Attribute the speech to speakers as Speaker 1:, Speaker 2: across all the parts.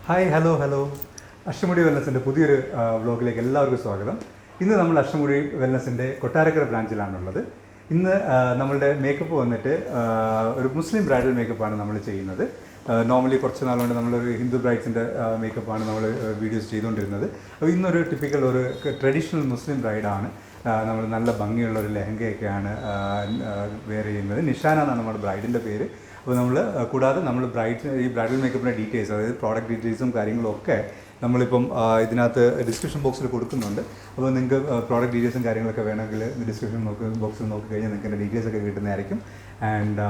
Speaker 1: Hi hello അഷ്ടമുടിവെൽനസിൻ്റെ പുതിയൊരു വ്ലോഗിലേക്ക് എല്ലാവർക്കും സ്വാഗതം. ഇന്ന് നമ്മൾ അഷ്ടമുടി വെൽനസിൻ്റെ കൊട്ടാരക്കര ബ്രാഞ്ചിലാണുള്ളത്. ഇന്ന് നമ്മളുടെ മേക്കപ്പ് വന്നിട്ട് ഒരു മുസ്ലിം ബ്രൈഡൽ മേക്കപ്പാണ് നമ്മൾ ചെയ്യുന്നത്. നോർമലി കുറച്ച് നാളുകൊണ്ട് നമ്മളൊരു ഹിന്ദു ബ്രൈഡ്സിൻ്റെ മേക്കപ്പാണ് നമ്മൾ വീഡിയോസ് ചെയ്തുകൊണ്ടിരുന്നത്. അപ്പോൾ ഇന്നൊരു ടിപ്പിക്കൽ ഒരു ട്രഡീഷണൽ മുസ്ലിം ബ്രൈഡാണ്. നമ്മൾ നല്ല ഭംഗിയുള്ളൊരു ലെഹങ്കയൊക്കെയാണ് വെയർ ചെയ്യുന്നത്. നിഷാന എന്നാണ് നമ്മുടെ ബ്രൈഡിൻ്റെ പേര്. അപ്പോൾ നമ്മൾ കൂടാതെ നമ്മൾ ഈ ബ്രൈഡൽ മേക്കപ്പിൻ്റെ ഡീറ്റെയിൽസ്, അതായത് പ്രോഡക്റ്റ് ഡീറ്റെയിൽസും കാര്യങ്ങളും ഒക്കെ നമ്മളിപ്പം ഇതിനകത്ത് ഡിസ്ക്രിപ്ഷൻ ബോക്സിൽ കൊടുക്കുന്നുണ്ട്. അപ്പോൾ നിങ്ങൾക്ക് പ്രോഡക്റ്റ് ഡീറ്റെയിൽസും കാര്യങ്ങളൊക്കെ വേണമെങ്കിൽ ഡിസ്ക്രിപ്ഷൻ ബോക്സിൽ നോക്കി കഴിഞ്ഞാൽ നിങ്ങൾക്ക് എൻ്റെ ഡീറ്റെയിൽസൊക്കെ കിട്ടുന്നതായിരിക്കും. ആൻഡ്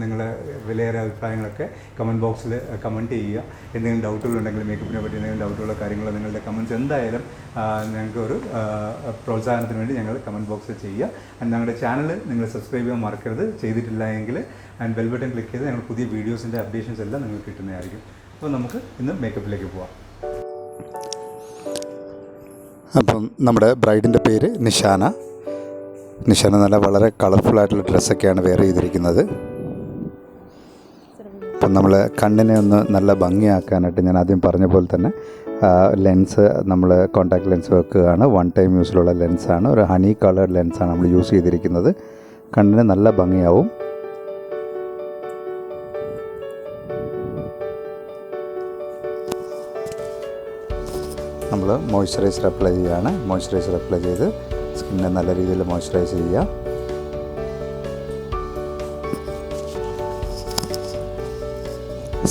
Speaker 1: നിങ്ങളെ വിലയേറെ അഭിപ്രായങ്ങളൊക്കെ കമൻറ്റ് ബോക്സിൽ കമൻറ്റ് ചെയ്യുക. എന്തെങ്കിലും ഡൗട്ടുകളുണ്ടെങ്കിൽ മേക്കപ്പിനെ പറ്റി എന്തെങ്കിലും ഡൗട്ടുള്ള കാര്യങ്ങൾ നിങ്ങളുടെ കമൻറ്റ്സ് എന്തായാലും ഞങ്ങൾക്കൊരു പ്രോത്സാഹനത്തിന് വേണ്ടി ഞങ്ങൾ കമൻറ്റ് ബോക്സിൽ ചെയ്യുക. ആൻഡ് ഞങ്ങളുടെ ചാനൽ നിങ്ങൾ സബ്സ്ക്രൈബ് ചെയ്യാൻ മറക്കരുത്. ചെയ്തിട്ടില്ല എങ്കിൽ ആൻഡ് ബെൽ ബട്ടൺ ക്ലിക്ക് ചെയ്ത് ഞങ്ങൾ പുതിയ വീഡിയോസിൻ്റെ അപ്ഡേഷൻസ് എല്ലാം നിങ്ങൾക്ക് കിട്ടുന്നതായിരിക്കും. അപ്പോൾ നമുക്ക് ഇന്ന് മേക്കപ്പിലേക്ക് പോവാം.
Speaker 2: അപ്പം നമ്മുടെ ബ്രൈഡിൻ്റെ പേര് നിഷാന. നല്ല വളരെ കളർഫുള്ളായിട്ടുള്ള ഡ്രസ്സൊക്കെയാണ് വെയർ ചെയ്തിരിക്കുന്നത്. അപ്പം നമ്മൾ കണ്ണിനെ ഒന്ന് നല്ല ഭംഗിയാക്കാനായിട്ട് ഞാൻ ആദ്യം പറഞ്ഞ പോലെ തന്നെ ലെൻസ് നമ്മൾ കോൺടാക്ട് ലെൻസ് വെക്കുകയാണ്. വൺ ടൈം യൂസിലുള്ള ലെൻസാണ്. ഒരു ഹണി കളേർഡ് ലെൻസാണ് നമ്മൾ യൂസ് ചെയ്തിരിക്കുന്നത്. കണ്ണിന് നല്ല ഭംഗിയാവും. നമ്മൾ മോയ്സ്ചറൈസർ അപ്ലൈ ചെയ്യുകയാണ്. മോയ്സ്ചറൈസർ അപ്ലൈ ചെയ്ത് സ്കിന്നെ നല്ല രീതിയിൽ മോയ്സ്ചറൈസ് ചെയ്യുക.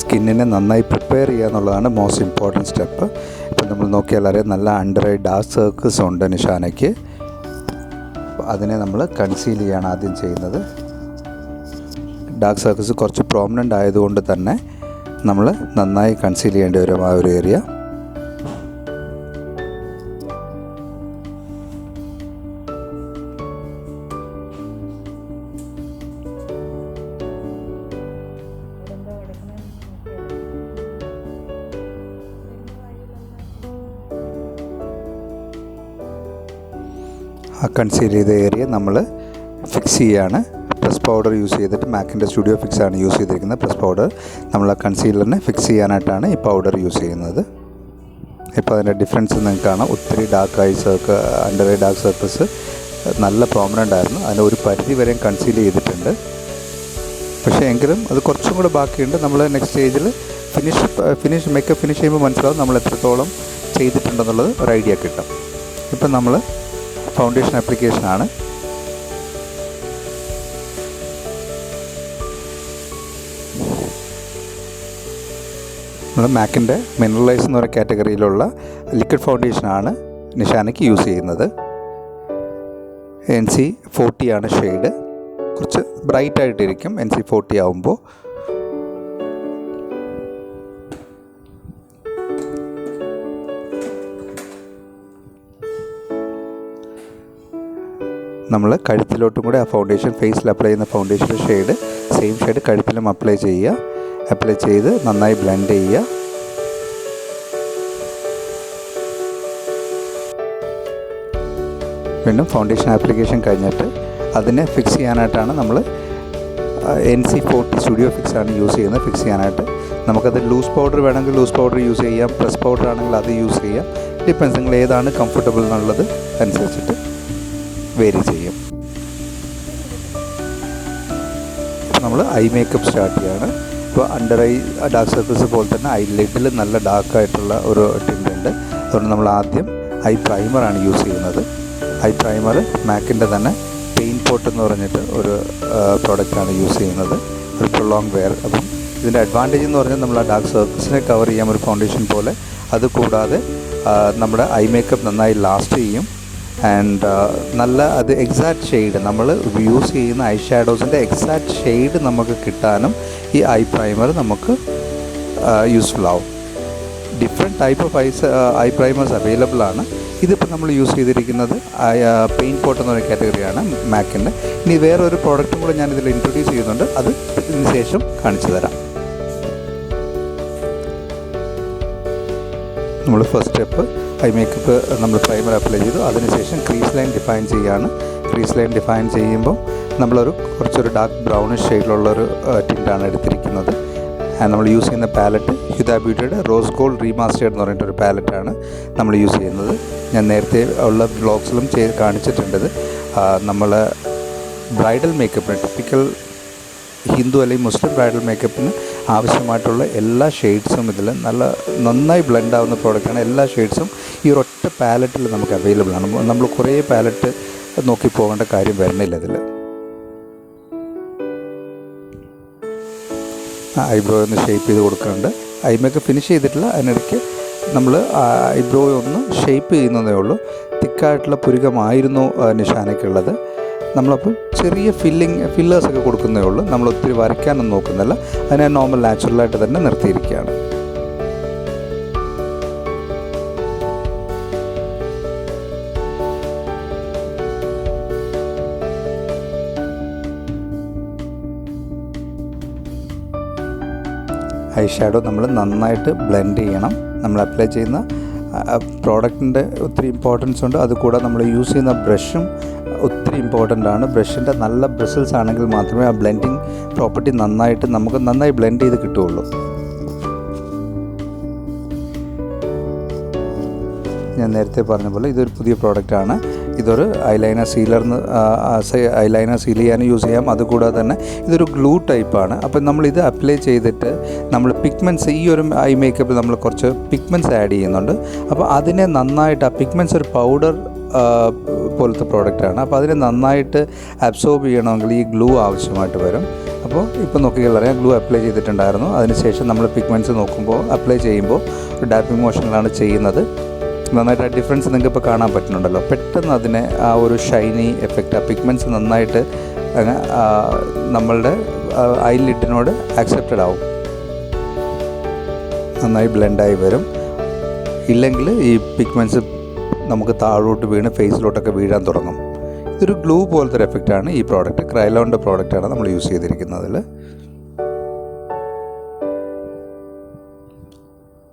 Speaker 2: സ്കിന്നിനെ നന്നായി പ്രിപ്പയർ ചെയ്യുക എന്നുള്ളതാണ് മോസ്റ്റ് ഇമ്പോർട്ടൻറ്റ് സ്റ്റെപ്പ്. ഇപ്പം നമ്മൾ നോക്കിയാൽ അറിയാം, നല്ല അണ്ടർ ഐ ഡാർക്ക് സർക്കിൾസ് ഉണ്ട് നിഷാനയ്ക്ക്. അതിനെ നമ്മൾ കൺസീൽ ചെയ്യുകയാണ് ആദ്യം ചെയ്യുന്നത്. ഡാർക്ക് സർക്കിൾസ് കുറച്ച് പ്രോമിനൻ്റ് ആയതുകൊണ്ട് തന്നെ നമ്മൾ നന്നായി കൺസീൽ ചെയ്യേണ്ടി വരും ആ ഒരു ഏരിയ. ആ കൺസീൽ ചെയ്ത ഏരിയ നമ്മൾ ഫിക്സ് ചെയ്യുകയാണ്. പ്രസ് പൗഡർ യൂസ് ചെയ്തിട്ട്, മാക്കിൻ്റെ സ്റ്റുഡിയോ ഫിക്സ് ആണ് യൂസ് ചെയ്തിരിക്കുന്നത്. പ്രസ് പൗഡർ നമ്മൾ ആ കൺസീലറിനെ ഫിക്സ് ചെയ്യാനായിട്ടാണ് ഈ പൗഡർ യൂസ് ചെയ്യുന്നത്. ഇപ്പോൾ അതിൻ്റെ ഡിഫറൻസ് നിങ്ങൾക്ക് കാണാം. ഒത്തിരി അണ്ടർ ഐ ഡാർക്ക് സർക്കിൾസ് നല്ല പ്രോമിനൻ്റ് ആയിരുന്നു. അതിന് ഒരു പരിധി വരെയും കൺസീൽ ചെയ്തിട്ടുണ്ട്. പക്ഷേ എങ്കിലും അത് കുറച്ചും കൂടെ ബാക്കിയുണ്ട്. നമ്മൾ നെക്സ്റ്റ് സ്റ്റേജിൽ മേക്കപ്പ് ഫിനിഷ് ചെയ്യുമ്പോൾ മനസ്സിലാവും നമ്മൾ എത്രത്തോളം ചെയ്തിട്ടുണ്ടെന്നുള്ളത് ഒരു ഐഡിയ കിട്ടും. ഇപ്പം നമ്മൾ ഫൗണ്ടേഷൻ ആപ്ലിക്കേഷനാണ്. നമ്മൾ മാക്കിൻ്റെ മിനറലൈസ് എന്ന് പറയുന്ന കാറ്റഗറിയിലുള്ള ലിക്വിഡ് ഫൗണ്ടേഷനാണ് നിഷാനയ്ക്ക് യൂസ് ചെയ്യുന്നത്. NC40 ആണ് ഷെയ്ഡ്. കുറച്ച് ബ്രൈറ്റ് ആയിട്ടിരിക്കും NC40 ആവുമ്പോൾ. നമ്മൾ കഴുത്തിലോട്ടും കൂടെ ആ ഫൗണ്ടേഷൻ, ഫേസിൽ അപ്ലൈ ചെയ്യുന്ന ഫൗണ്ടേഷൻ്റെ ഷെയ്ഡ് സെയിം ഷെയ്ഡ് കഴുത്തിലും അപ്ലൈ ചെയ്യുക. അപ്ലൈ ചെയ്ത് നന്നായി ബ്ലെൻഡ് ചെയ്യുക. വീണ്ടും ഫൗണ്ടേഷൻ ആപ്ലിക്കേഷൻ കഴിഞ്ഞിട്ട് അതിനെ ഫിക്സ് ചെയ്യാനായിട്ടാണ് നമ്മൾ NC40 സ്റ്റുഡിയോ ഫിക്സ് ആണ് യൂസ് ചെയ്യുന്നത്. ഫിക്സ് ചെയ്യാനായിട്ട് നമുക്കത് ലൂസ് പൗഡർ വേണമെങ്കിൽ ലൂസ് പൗഡർ യൂസ് ചെയ്യാം. പ്രസ് പൗഡർ ആണെങ്കിൽ അത് യൂസ് ചെയ്യാം. ഡിപ്പെൻസ് നിങ്ങൾ ഏതാണ് കംഫർട്ടബിൾ എന്നുള്ളത് അനുസരിച്ചിട്ട് വേരി ചെയ്യും. നമ്മൾ ഐ മേക്കപ്പ് സ്റ്റാർട്ട് ചെയ്യുകയാണ്. ഇപ്പോൾ അണ്ടർ ഐ ഡാർക്ക് സർക്കിൾസ് പോലെ തന്നെ ഐ ലിഡിൽ നല്ല ഡാർക്കായിട്ടുള്ള ഒരു ടിൻ്റ് ഉണ്ട്. അതുകൊണ്ട് നമ്മൾ ആദ്യം ഐ പ്രൈമറാണ് യൂസ് ചെയ്യുന്നത്. ഐ പ്രൈമർ മാക്കിൻ്റെ തന്നെ പെയിൻറ്റ് പോട്ട് എന്ന് പറഞ്ഞിട്ട് ഒരു പ്രോഡക്റ്റാണ് യൂസ് ചെയ്യുന്നത്. ഒരു പ്രൊലോങ് വെയർ. അപ്പം ഇതിൻ്റെ അഡ്വാൻറ്റേജ് എന്ന് പറഞ്ഞാൽ നമ്മൾ ആ ഡാർക്ക് സർക്കിൾസിനെ കവർ ചെയ്യാം ഒരു ഫൗണ്ടേഷൻ പോലെ. അതുകൂടാതെ നമ്മുടെ ഐ മേക്കപ്പ് നന്നായി ലാസ്റ്റ് ചെയ്യും. ആൻഡ് അത് എക്സാക്റ്റ് ഷെയ്ഡ് നമ്മൾ യൂസ് ചെയ്യുന്ന ഐ ഷാഡോസിൻ്റെ എക്സാക്റ്റ് ഷെയ്ഡ് നമുക്ക് കിട്ടാനും ഈ ഐ പ്രൈമർ നമുക്ക് യൂസ്ഫുൾ ആവും. Different type of I primers available ആണ്. ഇതിപ്പോൾ നമ്മൾ യൂസ് ചെയ്തിരിക്കുന്നത് പെയിൻറ്റ് പോട്ട് എന്ന് പറയുന്ന കാറ്റഗറിയാണ് മാക്കിൻ്റെ. ഇനി വേറൊരു പ്രോഡക്റ്റും കൂടെ ഞാനിതിൽ ഇൻട്രൊഡ്യൂസ് ചെയ്യുന്നുണ്ട്. അത് ഇതിന് ശേഷം കാണിച്ചു തരാം. നമ്മൾ ഫസ്റ്റ് സ്റ്റെപ്പ് ഐ മേക്കപ്പ് നമ്മൾ പ്രൈമർ അപ്ലൈ ചെയ്തു. അതിനുശേഷം ക്രീസ് ലൈൻ ഡിഫൈൻ ചെയ്യുകയാണ്. ക്രീസ് ലൈൻ ഡിഫൈൻ ചെയ്യുമ്പോൾ നമ്മളൊരു കുറച്ചൊരു ഡാർക്ക് ബ്രൗണിഷ് ഷെയ്ഡിലുള്ളൊരു ടിൻ്റാണ് എടുത്തിരിക്കുന്നത്. നമ്മൾ യൂസ് ചെയ്യുന്ന പാലറ്റ് ഹ്യുദ Huda Beautyയുടെ റോസ് ഗോൾഡ് റീമാസ്റ്റേർഡ് എന്ന് പറഞ്ഞിട്ടൊരു പാലറ്റാണ് നമ്മൾ യൂസ് ചെയ്യുന്നത്. ഞാൻ നേരത്തെ ഉള്ള വ്ളോഗ്സിലും കാണിച്ചിട്ടുണ്ട്. നമ്മൾ ബ്രൈഡൽ മേക്കപ്പിന്, ടിപ്പിക്കൽ ഹിന്ദു അല്ലെങ്കിൽ മുസ്ലിം ബ്രൈഡൽ മേക്കപ്പിന് ആവശ്യമായിട്ടുള്ള എല്ലാ ഷെയ്ഡ്സും ഇതിൽ നന്നായി ബ്ലെൻഡ് ആവുന്ന പ്രോഡക്റ്റാണ്. എല്ലാ ഷെയ്ഡ്സും ഈ ഒരൊറ്റ പാലറ്റിൽ നമുക്ക് അവൈലബിൾ ആണ്. നമ്മൾ കുറേ പാലറ്റ് നോക്കി പോകേണ്ട കാര്യം വരുന്നില്ല ഇതിൽ. ഐബ്രോ ഒന്ന് ഷേപ്പ് ചെയ്ത് കൊടുക്കുന്നുണ്ട്. ഐ മേക്കപ്പ് ഫിനിഷ് ചെയ്തിട്ടില്ല, അതിനിടയ്ക്ക് നമ്മൾ ഐബ്രോ ഒന്ന് ഷേപ്പ് ചെയ്യുന്നതേ ഉള്ളൂ. തിക്കായിട്ടുള്ള പുരുകമായിരുന്നു നിഷാനയ്ക്കുള്ളത്. നമ്മളപ്പോൾ ചെറിയ ഫില്ലേഴ്സൊക്കെ കൊടുക്കുന്നതേ ഉള്ളൂ. നമ്മൾ ഒത്തിരി വരയ്ക്കാനൊന്നും നോക്കുന്നില്ല. അതിനെ നോർമൽ നാച്ചുറലായിട്ട് തന്നെ നിർത്തിയിരിക്കുകയാണ്. ഐ ഷാഡോ നമ്മൾ നന്നായിട്ട് ബ്ലെൻഡ് ചെയ്യണം. നമ്മൾ അപ്ലൈ ചെയ്യുന്ന പ്രോഡക്റ്റിൻ്റെ ഒത്തിരി ഇമ്പോർട്ടൻസ് ഉണ്ട്. അതുകൂടാതെ നമ്മൾ യൂസ് ചെയ്യുന്ന ബ്രഷും ഒത്തിരി ഇമ്പോർട്ടൻ്റ് ആണ്. ബ്രഷിൻ്റെ നല്ല ബ്രിസിൽസ് ആണെങ്കിൽ മാത്രമേ ആ ബ്ലെൻഡിങ് പ്രോപ്പർട്ടി നമുക്ക് നന്നായി ബ്ലെൻഡ് ചെയ്ത് കിട്ടുകയുള്ളൂ. ഞാൻ നേരത്തെ പറഞ്ഞ പോലെ ഇതൊരു പുതിയ പ്രോഡക്റ്റാണ്. ഇതൊരു ഐലൈനർ സീൽ ചെയ്യാനും യൂസ് ചെയ്യാം. അതുകൂടാതെ തന്നെ ഇതൊരു ഗ്ലൂ ടൈപ്പാണ്. അപ്പം നമ്മളിത് അപ്ലൈ ചെയ്തിട്ട് നമ്മൾ പിഗ്മെൻറ്റ്സ്, ഈ ഒരു ഐ മേക്കപ്പിൽ നമ്മൾ കുറച്ച് പിഗ്മെൻറ്റ്സ് ആഡ് ചെയ്യുന്നുണ്ട്. അപ്പോൾ അതിനെ നന്നായിട്ട്, ആ പിഗ്മെൻറ്റ്സ് ഒരു പൗഡർ പോലത്തെ പ്രോഡക്റ്റാണ്. അപ്പോൾ അതിനെ നന്നായിട്ട് അബ്സോർബ് ചെയ്യണമെങ്കിൽ ഈ ഗ്ലൂ ആവശ്യമായിട്ട് വരും. അപ്പോൾ ഇപ്പോൾ നോക്കിയാൽ അറിയാം, ഗ്ലൂ അപ്ലൈ ചെയ്തിട്ടുണ്ടായിരുന്നു. അതിനുശേഷം നമ്മൾ പിഗ്മെൻറ്റ്സ് അപ്ലൈ ചെയ്യുമ്പോൾ ഒരു ഡാപ്പിംഗ് മോഷനിലാണ് ചെയ്യുന്നത്. നന്നായിട്ട് ആ ഡിഫറൻസ് നിങ്ങൾക്ക് ഇപ്പോൾ കാണാൻ പറ്റുന്നുണ്ടല്ലോ. പെട്ടെന്ന് അതിനെ ആ ഒരു ഷൈനി എഫക്റ്റ്, ആ പിഗ്മെൻറ്റ്സ് നന്നായിട്ട് നമ്മളുടെ ഐ ലിഡിനോട് ആക്സെപ്റ്റഡ് ആവും, നന്നായി ബ്ലെൻഡായി വരും. ഇല്ലെങ്കിൽ ഈ പിഗ്മെൻറ്റ്സ് നമുക്ക് താഴോട്ട് വീണ് ഫേസിലോട്ടൊക്കെ വീഴാൻ തുടങ്ങും. ഇതൊരു ഗ്ലൂ പോലത്തെ ഒരു എഫക്റ്റാണ് ഈ പ്രോഡക്റ്റ്. ക്രൈലോണിൻ്റെ പ്രോഡക്റ്റാണ് നമ്മൾ യൂസ് ചെയ്തിരിക്കുന്നതിൽ.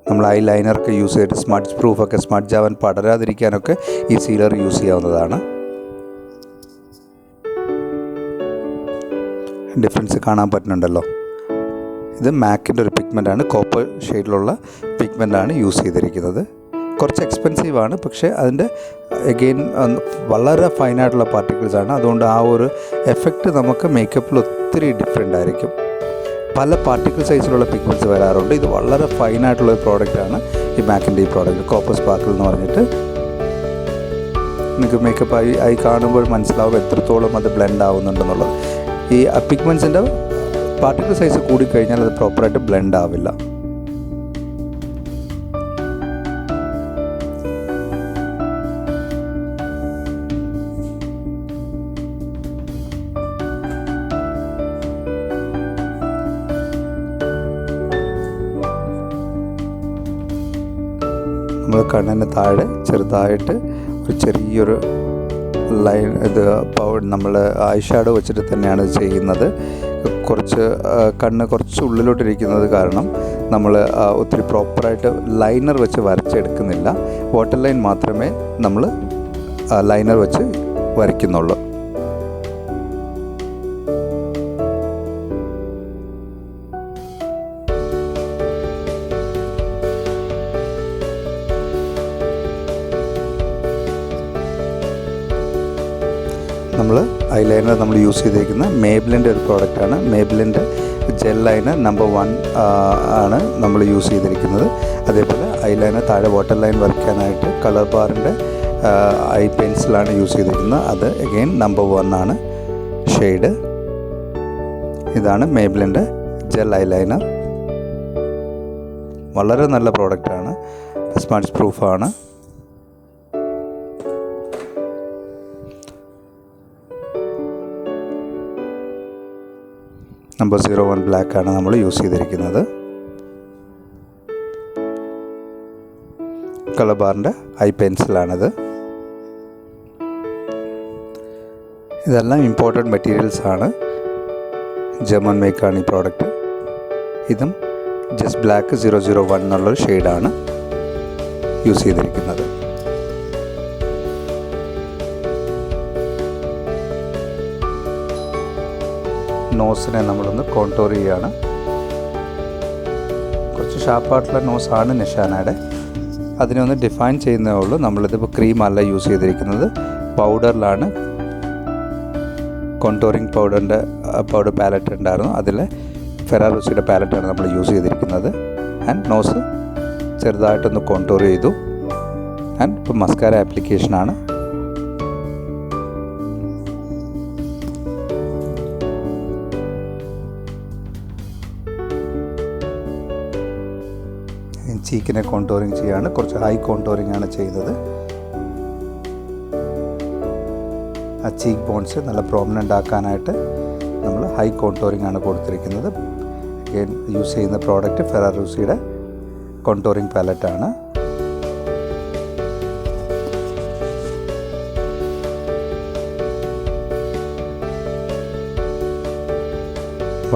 Speaker 2: നമ്മൾ ഐ ലൈനറൊക്കെ യൂസ് ചെയ്തിട്ട് സ്മഡ്ജ് പ്രൂഫൊക്കെ, സ്മഡ്ജ് ആവാൻ പടരാതിരിക്കാനൊക്കെ ഈ സീലർ യൂസ് ചെയ്യാവുന്നതാണ്. ഡിഫറൻസ് കാണാൻ പറ്റുന്നുണ്ടല്ലോ. ഇത് മാക്കിൻ്റെ ഒരു പിഗ്മെൻ്റാണ്, കോപ്പർ ഷെയ്ഡിലുള്ള പിഗ്മെൻ്റാണ് യൂസ് ചെയ്തിരിക്കുന്നത്. കുറച്ച് എക്സ്പെൻസീവാണ്, പക്ഷേ അതിൻ്റെ അഗെയിൻ വളരെ ഫൈനായിട്ടുള്ള പാർട്ടിക്കിൾസാണ്. അതുകൊണ്ട് ആ ഒരു എഫക്റ്റ് നമുക്ക് മേക്കപ്പിൽ ഒത്തിരി ഡിഫറെൻ്റ് ആയിരിക്കും. പല പാർട്ടിക്കിൾ സൈസിലുള്ള പിഗ്മെൻറ്റ്സ് വരാറുണ്ട്. ഇത് വളരെ ഫൈനായിട്ടുള്ളൊരു പ്രോഡക്റ്റാണ് ഈ മാക്കിൻ്റെ ഈ പ്രോഡക്റ്റ്, കോപ്പർ സ്പാർക്കിൾ എന്ന് പറഞ്ഞിട്ട്. നിങ്ങൾക്ക് മേക്കപ്പ് ആയി കാണുമ്പോൾ മനസ്സിലാവും എത്രത്തോളം അത് ബ്ലെൻഡ് ആവുന്നുണ്ടെന്നുള്ളത്. ഈ പിഗ്മെൻറ്റ്സിൻ്റെ പാർട്ടിക്കിൾ സൈസ് കൂടിക്കഴിഞ്ഞാൽ അത് പ്രോപ്പറായിട്ട് ബ്ലെൻഡ് ആവില്ല. നമ്മൾ കണ്ണിന് താഴെ ചെറുതായിട്ട് ഒരു ചെറിയൊരു ലൈൻ, ഇത് നമ്മൾ ഐ ഷാഡോ വെച്ചിട്ട് തന്നെയാണ് ചെയ്യുന്നത്. കണ്ണ് കുറച്ച് ഉള്ളിലോട്ടിരിക്കുന്നത് കാരണം നമ്മൾ ഒത്തിരി പ്രോപ്പറായിട്ട് ലൈനർ വെച്ച് വരച്ചെടുക്കുന്നില്ല. വാട്ടർ ലൈൻ മാത്രമേ നമ്മൾ ലൈനർ വെച്ച് വരയ്ക്കുന്നുള്ളൂ. നമ്മൾ ഐലൈനർ നമ്മൾ യൂസ് ചെയ്തിരിക്കുന്ന മേബ്ലിൻ്റെ ഒരു പ്രോഡക്റ്റാണ്. മേബ്ലിൻ്റെ ജെൽ ലൈനർ നമ്പർ 1 ആണ് നമ്മൾ യൂസ് ചെയ്തിരിക്കുന്നത്. അതേപോലെ ഐലൈനർ താഴെ വാട്ടർ ലൈൻ വരയ്ക്കാനായിട്ട് കളർ ബാറിൻ്റെ ഐ പെൻസിലാണ് യൂസ് ചെയ്തിരിക്കുന്നത്. അത് അഗെയിൻ നമ്പർ 1 ആണ് ഷെയ്ഡ്. ഇതാണ് മേബ്ലിൻ്റെ ജെൽ ഐലൈനർ. വളരെ നല്ല പ്രോഡക്റ്റാണ്, സ്മഡ്ജ് പ്രൂഫാണ്. നമ്പർ 01 ബ്ലാക്കാണ് നമ്മൾ യൂസ് ചെയ്തിരിക്കുന്നത്. കളർ ബാറിൻ്റെ ഐ പെൻസിലാണിത്. ഇതെല്ലാം ഇമ്പോർട്ടൻറ്റ് മെറ്റീരിയൽസാണ്. ജർമ്മൻ മേക്കാണ് ഈ പ്രോഡക്റ്റ്. ഇതും ജസ്റ്റ് ബ്ലാക്ക് 001 എന്നുള്ളൊരു ഷെയ്ഡാണ് യൂസ് ചെയ്തിരിക്കുന്നത്. നോസിനെ നമ്മളൊന്ന് കോൺടോർ ചെയ്യുകയാണ്. കുറച്ച് ഷാർപ്പായിട്ടുള്ള നോസാണ് നിഷാനയുടെ. അതിനെ ഒന്ന് ഡിഫൈൻ ചെയ്യുന്നതേ ഉള്ളൂ. നമ്മളിതിപ്പോൾ ക്രീമല്ല യൂസ് ചെയ്തിരിക്കുന്നത്, പൗഡറിലാണ്. കോണ്ടോറിങ് പൗഡർ പാലറ്റ് ഉണ്ടായിരുന്നു, അതിൽ ഫെറാറോസിയുടെ പാലറ്റാണ് നമ്മൾ യൂസ് ചെയ്തിരിക്കുന്നത്. ആൻഡ് നോസ് ചെറുതായിട്ടൊന്ന് കോണ്ടോർ ചെയ്തു. ആൻഡ് ഇപ്പോൾ മസ്കാര ആപ്ലിക്കേഷനാണ്. ചീക്കിനെ കോണ്ടോറിങ് ചെയ്യാണ്, കുറച്ച് ഹൈ കോണ്ടോറിങ് ആണ് ചെയ്തത്. ആ ചീക്ക് ബോൺസ് നല്ല പ്രോമിനൻ്റ് ആക്കാനായിട്ട് നമ്മൾ ഹൈ കോണ്ടോറിങ് ആണ് കൊടുത്തിരിക്കുന്നത്. അഗെയിൻ യൂസ് ചെയ്യുന്ന പ്രോഡക്റ്റ് ഫെറാറോസിയുടെ കോണ്ടോറിങ് പാലറ്റാണ്.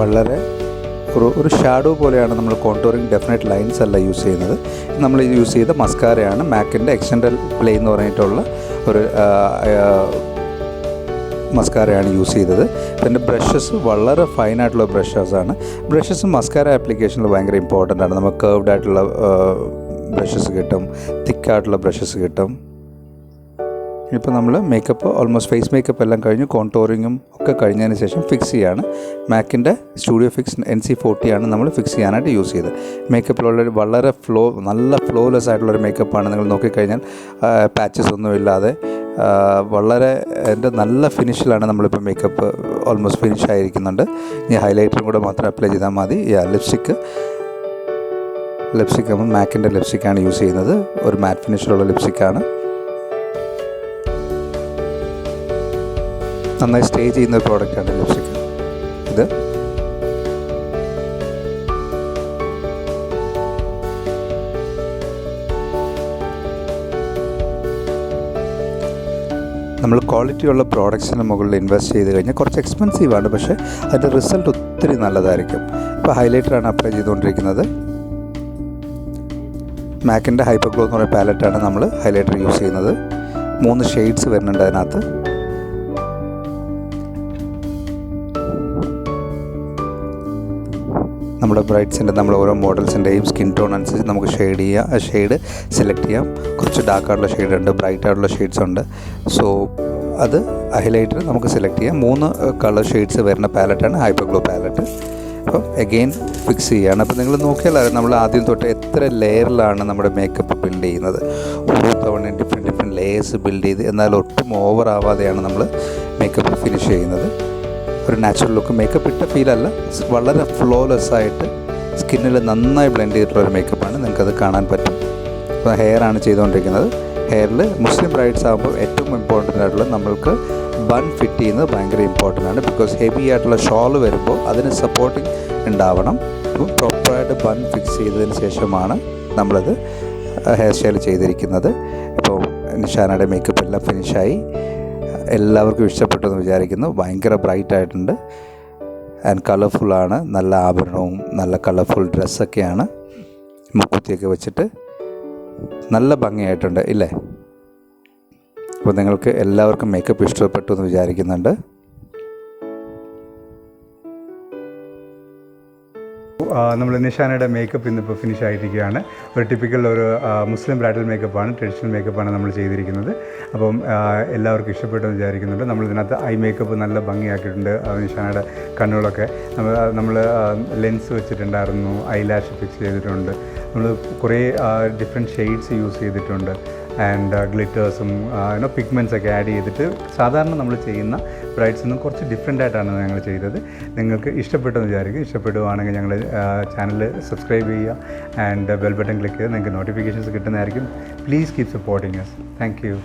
Speaker 2: വളരെ ഒരു ഷാഡോ പോലെയാണ് നമ്മൾ കോണ്ടോറിങ്, ഡെഫിനറ്റ് ലൈൻസ് അല്ല യൂസ് ചെയ്യുന്നത്. നമ്മൾ യൂസ് ചെയ്ത മസ്കാരയാണ്, മാക്കിൻ്റെ എക്സ്റ്റൻഡൽ പ്ലേ എന്ന് പറഞ്ഞിട്ടുള്ള ഒരു മസ്കാരയാണ് യൂസ് ചെയ്തത്. പിന്നെ ബ്രഷസ് വളരെ ഫൈനായിട്ടുള്ള ബ്രഷസാണ്. ബ്രഷസ് മസ്കാര ആപ്ലിക്കേഷനിൽ ഭയങ്കര ഇമ്പോർട്ടൻ്റ് ആണ്. നമുക്ക് കേർവ്ഡ് ആയിട്ടുള്ള ബ്രഷസ് കിട്ടും, തിക്കായിട്ടുള്ള ബ്രഷസ് കിട്ടും. ഇപ്പോൾ നമ്മൾ മേക്കപ്പ് ഓൾമോസ്റ്റ് ഫേസ് മേക്കപ്പ് എല്ലാം കഴിഞ്ഞു, കോണ്ടോറിങ്ങും ഒക്കെ കഴിഞ്ഞതിന് ശേഷം ഫിക്സ് ചെയ്യാണ്. മാക്കിൻ്റെ സ്റ്റുഡിയോ ഫിക്സ് NC40 ആണ് നമ്മൾ ഫിക്സ് ചെയ്യാനായിട്ട് യൂസ് ചെയ്തത്. മേക്കപ്പിലുള്ള വളരെ നല്ല ഫ്ലോലെസ് ആയിട്ടുള്ളൊരു മേക്കപ്പാണ്. നിങ്ങൾ നോക്കിക്കഴിഞ്ഞാൽ പാച്ചസ് ഒന്നുമില്ലാതെ വളരെ നല്ല ഫിനിഷിലാണ് നമ്മളിപ്പോൾ മേക്കപ്പ് ഓൾമോസ്റ്റ് ഫിനിഷ് ആയിരിക്കുന്നുണ്ട്. ഇനി ഹൈലൈറ്ററും കൂടെ മാത്രം അപ്ലൈ ചെയ്താൽ മതി. ലിപ്സ്റ്റിക്ക് നമ്മൾ മാക്കിൻ്റെ ലിപ്സ്റ്റിക്കാണ് യൂസ് ചെയ്യുന്നത്. ഒരു മാറ്റ് ഫിനിഷിലുള്ള ലിപ്സ്റ്റിക്കാണ്. നന്നായി സ്റ്റേ ചെയ്യുന്ന ഒരു പ്രോഡക്റ്റാണ് ലിപ്സ്റ്റിക്ക് ഇത്. നമ്മൾ ക്വാളിറ്റിയുള്ള പ്രോഡക്ട്സിന് മുകളിൽ ഇൻവെസ്റ്റ് ചെയ്ത് കഴിഞ്ഞാൽ കുറച്ച് എക്സ്പെൻസീവാണ്, പക്ഷേ അതിൻ്റെ റിസൾട്ട് ഒത്തിരി നല്ലതായിരിക്കും. ഇപ്പോൾ ഹൈലൈറ്ററാണ് അപ്ലൈ ചെയ്തുകൊണ്ടിരിക്കുന്നത്. മാക്കിൻ്റെ ഹൈപ്പർ ഗ്ലോ എന്ന് പറയുന്ന പാലറ്റാണ് നമ്മൾ ഹൈലൈറ്റർ യൂസ് ചെയ്യുന്നത്. 3 ഷെയ്ഡ്സ് വരുന്നുണ്ട് അതിനകത്ത്. നമ്മുടെ ബ്രൈഡ്സിൻ്റെ നമ്മൾ ഓരോ മോഡൽസിൻ്റെയും സ്കിൻ ടോൺ അനുസരിച്ച് നമുക്ക് ഷെയ്ഡ് സെലക്ട് ചെയ്യാം. കുറച്ച് ഡാർക്കായിട്ടുള്ള ഷെയ്ഡ് ഉണ്ട്, ബ്രൈറ്റ് ആയിട്ടുള്ള ഷെയ്ഡ്സ് ഉണ്ട്. സോ അത് ഹൈലൈറ്റർ നമുക്ക് സെലക്ട് ചെയ്യാം. 3 കളർ ഷെയ്ഡ്സ് വരുന്ന പാലറ്റാണ് ഹൈപ്പർ ഗ്ലോ പാലറ്റ്. അപ്പം എഗെയിൻ ഫിക്സ് ചെയ്യുകയാണ്. അപ്പോൾ നിങ്ങൾ നോക്കിയാൽ നമ്മൾ ആദ്യം തൊട്ട് എത്ര ലെയറിലാണ് നമ്മുടെ മേക്കപ്പ് ബിൽഡ് ചെയ്യുന്നത്. ഓരോ തവണയും ഡിഫറെൻറ്റ് ലെയേഴ്സ് ബിൽഡ് ചെയ്ത്, എന്നാൽ ഒട്ടും ഓവർ ആവാതെയാണ് നമ്മൾ മേക്കപ്പ് ഫിനിഷ് ചെയ്യുന്നത്. ഒരു നാച്ചുറൽ ലുക്ക്, മേക്കപ്പ് ഇട്ട ഫീലല്ല, വളരെ ഫ്ലോലെസ് ആയിട്ട് സ്കിന്നിൽ നന്നായി ബ്ലെൻഡ് ചെയ്തിട്ടുള്ളൊരു മേക്കപ്പാണ്. നിങ്ങൾക്കത് കാണാൻ പറ്റും. ഇപ്പോൾ ഹെയറാണ് ചെയ്തുകൊണ്ടിരിക്കുന്നത്. ഹെയറിൽ മുസ്ലിം ബ്രൈഡ്സ് ആകുമ്പോൾ ഏറ്റവും ഇമ്പോർട്ടൻ്റ് ആയിട്ടുള്ള നമ്മൾക്ക് ബൺ ഫിറ്റ് ചെയ്യുന്നത് ഭയങ്കര ഇമ്പോർട്ടൻ്റ് ആണ്. ബിക്കോസ് ഹെവി ആയിട്ടുള്ള ഷോൾ വരുമ്പോൾ അതിന് സപ്പോർട്ടിങ് ഉണ്ടാവണം. അപ്പം പ്രോപ്പറായിട്ട് ബൺ ഫിക്സ് ചെയ്തതിന് ശേഷമാണ് നമ്മളത് ഹെയർ സ്റ്റൈൽ ചെയ്തിരിക്കുന്നത്. ഇപ്പോൾ നിഷാനയുടെ മേക്കപ്പ് എല്ലാം ഫിനിഷായി. എല്ലാവർക്കും ഇഷ്ടപ്പെട്ടു എന്ന് വിചാരിക്കുന്നു. ഭയങ്കര ബ്രൈറ്റ് ആയിട്ടുണ്ട് ആൻഡ് കളർഫുള്ളാണ്. നല്ല ആഭരണവും നല്ല കളർഫുൾ ഡ്രസ്സൊക്കെയാണ്. മുക്കുത്തിയൊക്കെ വെച്ചിട്ട് നല്ല ഭംഗിയായിട്ടുണ്ട് ഇല്ലേ? അപ്പോൾ നിങ്ങൾക്ക് എല്ലാവർക്കും മേക്കപ്പ് ഇഷ്ടപ്പെട്ടു എന്ന് വിചാരിക്കുന്നുണ്ട്.
Speaker 1: നമ്മൾ നിഷാനയുടെ മേക്കപ്പ് ഇന്നിപ്പോൾ ഫിനിഷ് ആയിരിക്കുകയാണ്. ഒരു ടിപ്പിക്കൽ ഒരു മുസ്ലിം ബ്രൈഡൽ മേക്കപ്പാണ്, ട്രഡീഷണൽ മേക്കപ്പാണ് നമ്മൾ ചെയ്തിരിക്കുന്നത്. അപ്പം എല്ലാവർക്കും ഇഷ്ടപ്പെട്ടെന്ന് വിചാരിക്കുന്നുണ്ട്. നമ്മൾ ഇതിനകത്ത് ഐ മേക്കപ്പ് നല്ല ഭംഗിയാക്കിയിട്ടുണ്ട്. നിഷാനയുടെ കണ്ണുകളൊക്കെ നമ്മൾ ലെൻസ് വെച്ചിട്ടുണ്ടായിരുന്നു, ഐലാഷ് ഫിക്സ് ചെയ്തിട്ടുണ്ട്. നമ്മൾ കുറേ ഡിഫറെൻറ്റ് ഷെയ്ഡ്സ് യൂസ് ചെയ്തിട്ടുണ്ട്. ആൻഡ് ഗ്ലിറ്റേഴ്സും പിഗ്മെൻറ്റ്സ് ഒക്കെ ആഡ് ചെയ്തിട്ട് സാധാരണ നമ്മൾ ചെയ്യുന്ന ബ്രൈഡ്സിൽ നിന്നും കുറച്ച് ഡിഫറെൻ്റ് ആയിട്ടാണ് ഞങ്ങൾ ചെയ്തത്. നിങ്ങൾക്ക് ഇഷ്ടപ്പെട്ടെന്ന് വിചാരിക്കും. ഇഷ്ടപ്പെടുവാണെങ്കിൽ ഞങ്ങൾ ചാനൽ സബ്സ്ക്രൈബ് ചെയ്യുക ആൻഡ് ബെൽ ബട്ടൺ ക്ലിക്ക് ചെയ്ത് നിങ്ങൾക്ക് നോട്ടിഫിക്കേഷൻസ് കിട്ടുന്നതായിരിക്കും. Please keep supporting us. Thank you.